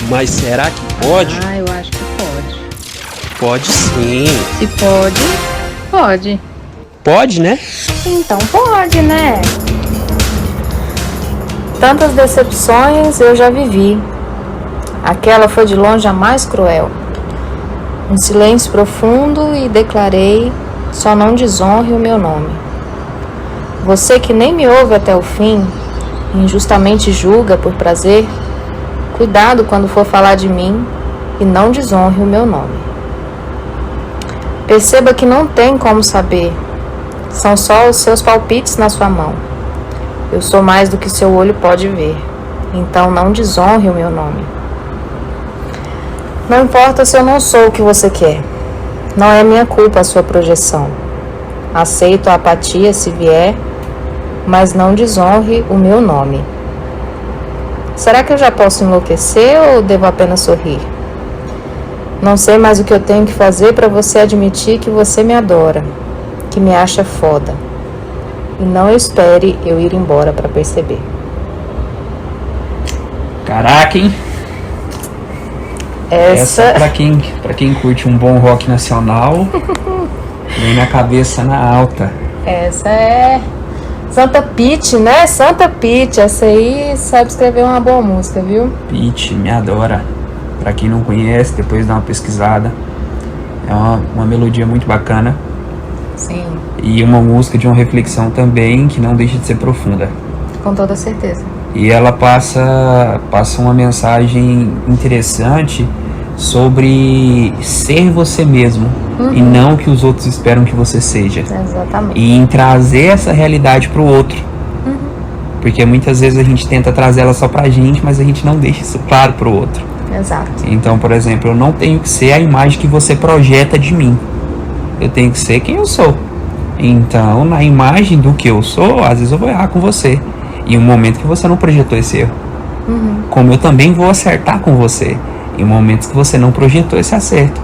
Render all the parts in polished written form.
Mas será que pode? Ah, eu acho que pode. Pode sim. Se pode, pode. Pode, né? Então pode, né? Tantas decepções eu já vivi. Aquela foi de longe a mais cruel. Um silêncio profundo e declarei: só não desonre o meu nome. Você que nem me ouve até o fim, injustamente julga por prazer, cuidado quando for falar de mim e não desonre o meu nome. Perceba que não tem como saber, são só os seus palpites na sua mão. Eu sou mais do que seu olho pode ver, então não desonre o meu nome. Não importa se eu não sou o que você quer, não é minha culpa a sua projeção. Aceito a apatia se vier, mas não desonre o meu nome. Será que eu já posso enlouquecer ou devo apenas sorrir? Não sei mais o que eu tenho que fazer para você admitir que você me adora, que me acha foda. E não espere eu ir embora para perceber. Caraca, hein? Essa pra quem curte um bom rock nacional, vem na cabeça na alta. Essa é Santa Pete, né? Santa Pete, essa aí sabe escrever uma boa música, viu? Pete, me adora. Pra quem não conhece, depois dá uma pesquisada. É uma melodia muito bacana. Sim. E uma música de uma reflexão também que não deixa de ser profunda. Com toda certeza. E ela passa uma mensagem interessante sobre ser você mesmo e não o que os outros esperam que você seja. Exatamente. E em trazer essa realidade pro outro. Porque muitas vezes a gente tenta trazer ela só pra gente, mas a gente não deixa isso claro pro outro. Exato. Então, por exemplo, eu não tenho que ser a imagem que você projeta de mim. Eu tenho que ser quem eu sou. Então, na imagem do que eu sou, às vezes eu vou errar com você. Em um momento que você não projetou esse erro. Como eu também vou acertar com você em momentos que você não projetou esse acerto.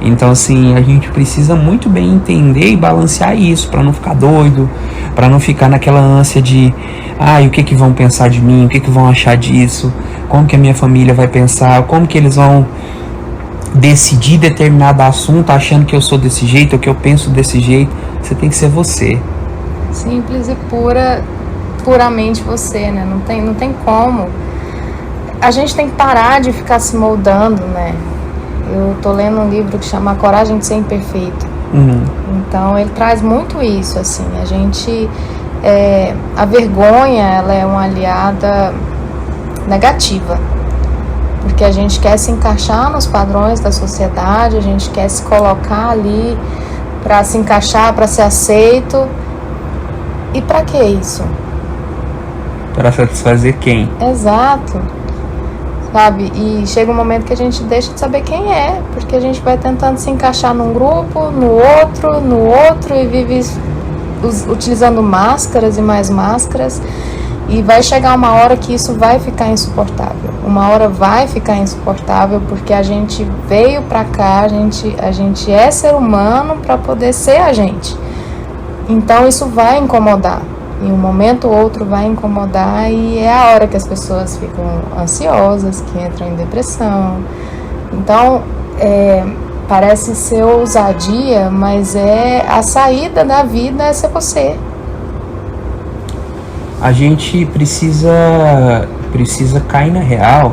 Então, assim, a gente precisa muito bem entender e balancear isso para não ficar doido, para não ficar naquela ânsia de o que vão pensar de mim, o que vão achar disso, como que a minha família vai pensar, como que eles vão decidir determinado assunto achando que eu sou desse jeito ou que eu penso desse jeito. Você tem que ser você. Simples e puramente você, né? Não tem como. A gente tem que parar de ficar se moldando, né? Eu tô lendo um livro que chama A Coragem de Ser Imperfeito. Então ele traz muito isso, assim. A gente, a vergonha, ela é uma aliada negativa, porque a gente quer se encaixar nos padrões da sociedade, a gente quer se colocar ali para se encaixar, para ser aceito. E para que isso? Para satisfazer quem? Exato. Sabe? E chega um momento que a gente deixa de saber quem é, porque a gente vai tentando se encaixar num grupo, no outro, e vive utilizando máscaras e mais máscaras, e vai chegar uma hora que isso vai ficar insuportável. Uma hora vai ficar insuportável, porque a gente veio pra cá, a gente é ser humano para poder ser a gente. Então isso vai incomodar. Em um momento ou outro vai incomodar, e é a hora que as pessoas ficam ansiosas, que entram em depressão. Então, parece ser ousadia, mas a saída da vida é ser você. A gente precisa cair na real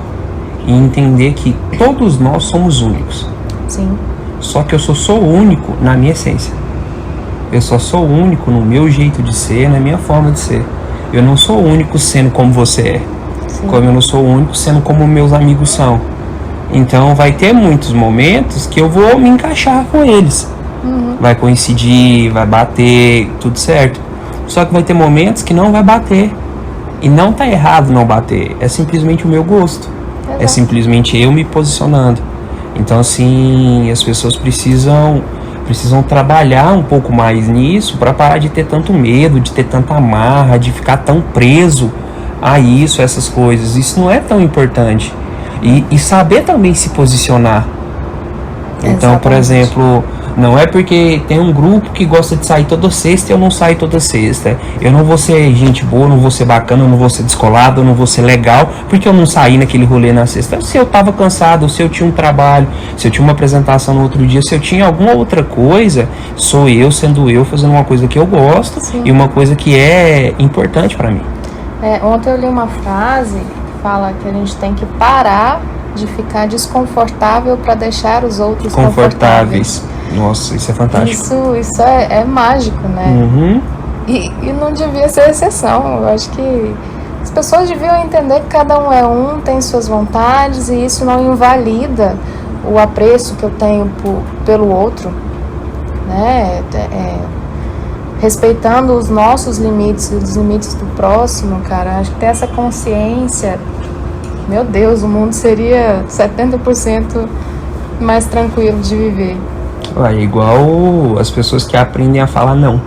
e entender que todos nós somos únicos. Sim. Só que eu sou único na minha essência. Eu só sou único no meu jeito de ser, na minha forma de ser. Eu não sou único sendo como você é. Sim. Como eu não sou único sendo como meus amigos são. Então vai ter muitos momentos que eu vou me encaixar com eles. Vai coincidir, vai bater, tudo certo. Só que vai ter momentos que não vai bater. E não tá errado não bater. É simplesmente o meu gosto. Exato. É simplesmente eu me posicionando. Então, assim, as pessoas precisam trabalhar um pouco mais nisso para parar de ter tanto medo, de ter tanta amarra, de ficar tão preso a isso, essas coisas. Isso não é tão importante. E saber também se posicionar. Então, por exemplo, Não é porque tem um grupo que gosta de sair toda sexta e eu não saio toda sexta. Eu não vou ser gente boa, não vou ser bacana, eu não vou ser descolado, eu não vou ser legal, porque eu não saí naquele rolê na sexta. Se eu tava cansado, se eu tinha um trabalho, se eu tinha uma apresentação no outro dia, se eu tinha alguma outra coisa, sou eu sendo eu fazendo uma coisa que eu gosto. Sim. E uma coisa que é importante pra mim. Ontem eu li uma frase que fala que a gente tem que parar de ficar desconfortável para deixar os outros confortáveis. Nossa, isso é fantástico. Isso é mágico, né? Uhum. E não devia ser exceção. Eu acho que as pessoas deviam entender que cada um é um, tem suas vontades, e isso não invalida o apreço que eu tenho pelo outro, né? Respeitando os nossos limites e os limites do próximo, cara. Acho que ter essa consciência, meu Deus, o mundo seria 70% mais tranquilo de viver. É igual as pessoas que aprendem a falar não.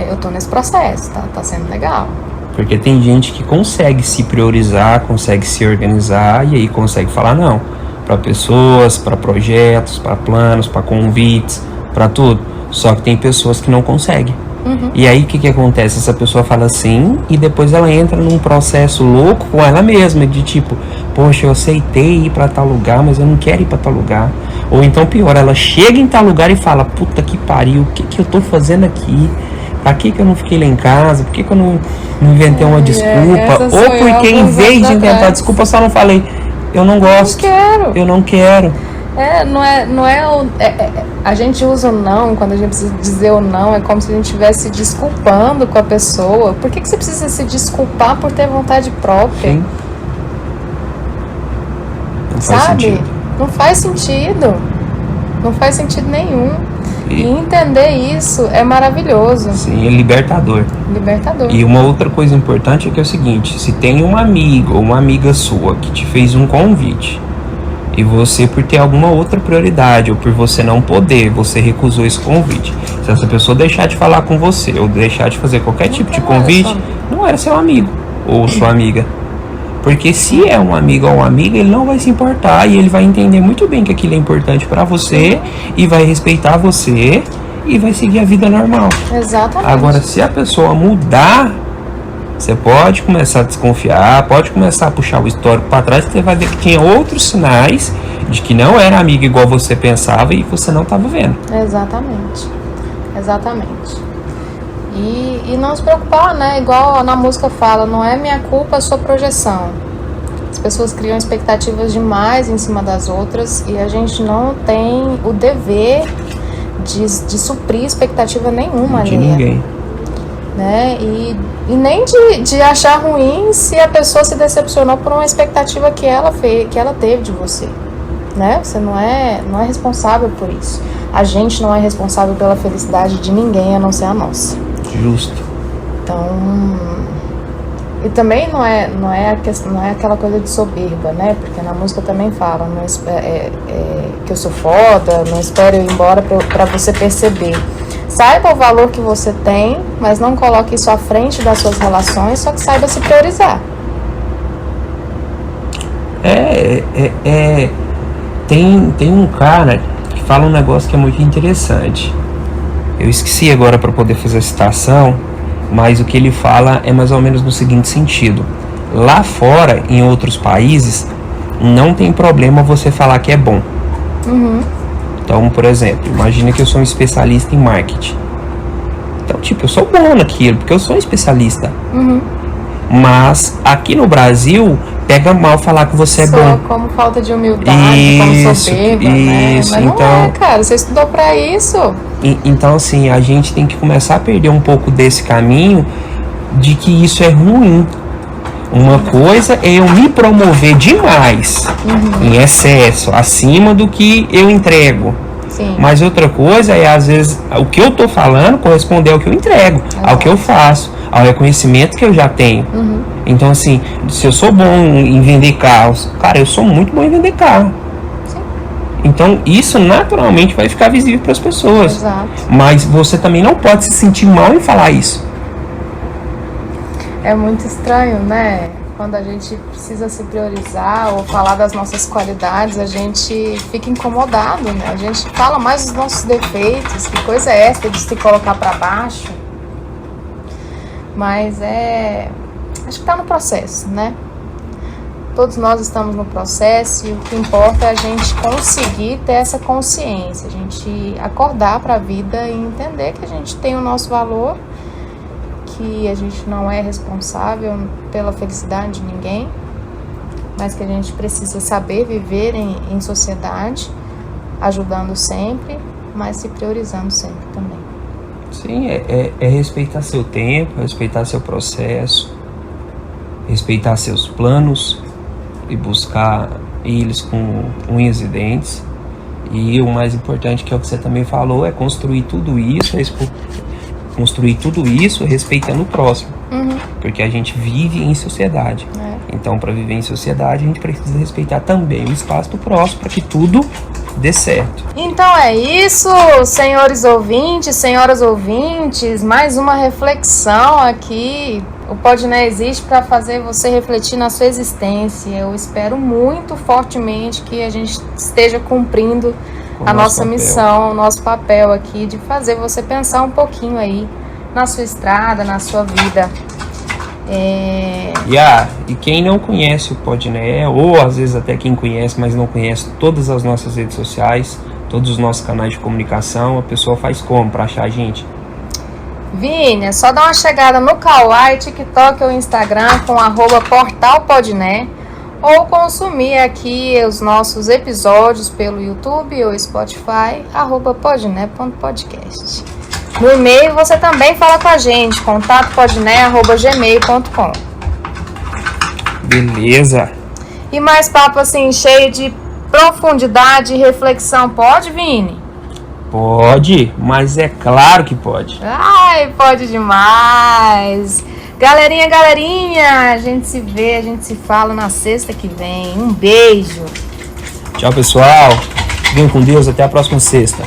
Eu tô nesse processo, tá sendo legal. Porque tem gente que consegue se priorizar, consegue se organizar e aí consegue falar não. Para pessoas, para projetos, para planos, para convites, para tudo. Só que tem pessoas que não conseguem. Uhum. E aí o que acontece? Essa pessoa fala sim e depois ela entra num processo louco com ela mesma, de tipo, poxa, eu aceitei ir pra tal lugar, mas eu não quero ir pra tal lugar. Ou então pior, ela chega em tal lugar e fala, puta que pariu, o que eu tô fazendo aqui? Pra que eu não fiquei lá em casa? Por que eu não inventei uma desculpa? Ou porque em vez de inventar desculpa, eu só não falei, eu não gosto, eu não quero. A gente usa o não, quando a gente precisa dizer o não, é como se a gente estivesse se desculpando com a pessoa. Por que você precisa se desculpar por ter vontade própria? Sim. Não faz sentido. Não faz sentido. Não faz sentido nenhum. E entender isso é maravilhoso. Sim, é libertador. E uma outra coisa importante é que é o seguinte, se tem um amigo ou uma amiga sua que te fez um convite, e você, por ter alguma outra prioridade, ou por você não poder, você recusou esse convite. Se essa pessoa deixar de falar com você, ou deixar de fazer qualquer tipo de convite, não era seu amigo, ou sua amiga. Porque se é um amigo ou uma amiga, ele não vai se importar, e ele vai entender muito bem que aquilo é importante pra você, e vai respeitar você, e vai seguir a vida normal. Exatamente. Agora, se a pessoa mudar, você pode começar a desconfiar, pode começar a puxar o histórico para trás, você vai ver que tinha outros sinais de que não era amiga igual você pensava e você não estava vendo. Exatamente. E não se preocupar, né? Igual na música fala, não é minha culpa, é sua projeção. As pessoas criam expectativas demais em cima das outras e a gente não tem o dever de suprir expectativa nenhuma de ali. Ninguém. Né? E nem de achar ruim se a pessoa se decepcionou por uma expectativa que ela teve de você, né? Você não é responsável por isso. A gente não é responsável pela felicidade de ninguém a não ser a nossa. Justo. Então, e também não é aquela coisa de soberba, né? Porque na música também fala, que eu sou foda, não espero eu ir embora pra você perceber. Saiba o valor que você tem, mas não coloque isso à frente das suas relações, só que saiba se priorizar. Tem um cara que fala um negócio que é muito interessante. Eu esqueci agora para poder fazer a citação, mas o que ele fala é mais ou menos no seguinte sentido. Lá fora, em outros países, não tem problema você falar que é bom. Uhum. Então, por exemplo, imagina que eu sou um especialista em marketing. Então, eu sou bom naquilo, porque eu sou um especialista. Uhum. Mas, aqui no Brasil, pega mal falar que você é bom. Como falta de humildade, como soberba, né? Mas não então, cara, você estudou pra isso. Então, assim, a gente tem que começar a perder um pouco desse caminho de que isso é ruim. Uma coisa é eu me promover demais, em excesso, acima do que eu entrego. Sim. Mas outra coisa é, às vezes, o que eu tô falando corresponder ao que eu entrego, ao que eu faço, ao reconhecimento que eu já tenho. Então, assim, se eu sou bom em vender carros, cara, eu sou muito bom em vender carro. Sim. Então, isso naturalmente vai ficar visível para as pessoas. Exato. Mas você também não pode se sentir mal em falar isso. É muito estranho, né? quando a gente precisa se priorizar ou falar das nossas qualidades, a gente fica incomodado, né? A gente fala mais dos nossos defeitos, que coisa é essa de se colocar para baixo. Mas acho que tá no processo, né? Todos nós estamos no processo e o que importa é a gente conseguir ter essa consciência, a gente acordar para a vida e entender que a gente tem o nosso valor, que a gente não é responsável pela felicidade de ninguém, mas que a gente precisa saber viver em sociedade, ajudando sempre, mas se priorizando sempre também. Sim, é respeitar seu tempo, respeitar seu processo, respeitar seus planos e buscar eles com unhas e dentes. E o mais importante, que é o que você também falou, é construir tudo isso respeitando o próximo. Porque a gente vive em sociedade. Então, para viver em sociedade, a gente precisa respeitar também o espaço do próximo para que tudo dê certo. Então é isso, senhores ouvintes, senhoras ouvintes, mais uma reflexão aqui. O Podné existe para fazer você refletir na sua existência. Eu espero muito fortemente que a gente esteja cumprindo a nossa missão, o nosso papel aqui de fazer você pensar um pouquinho aí na sua estrada, na sua vida. E quem não conhece o Podné, ou às vezes até quem conhece, mas não conhece todas as nossas redes sociais, todos os nossos canais de comunicação, a pessoa faz como para achar a gente? Vini, é só dar uma chegada no Kawaii, TikTok ou Instagram com @portalpodné, ou consumir aqui os nossos episódios pelo YouTube ou Spotify, @podné.podcast. No e-mail você também fala com a gente, contatopodné@gmail.com. Beleza. E mais papo assim, cheio de profundidade e reflexão, pode, Vini? Pode, mas é claro que pode. Ai, pode demais. Galerinha, a gente se vê, a gente se fala na sexta que vem. Um beijo. Tchau, pessoal. Fiquem com Deus, até a próxima sexta.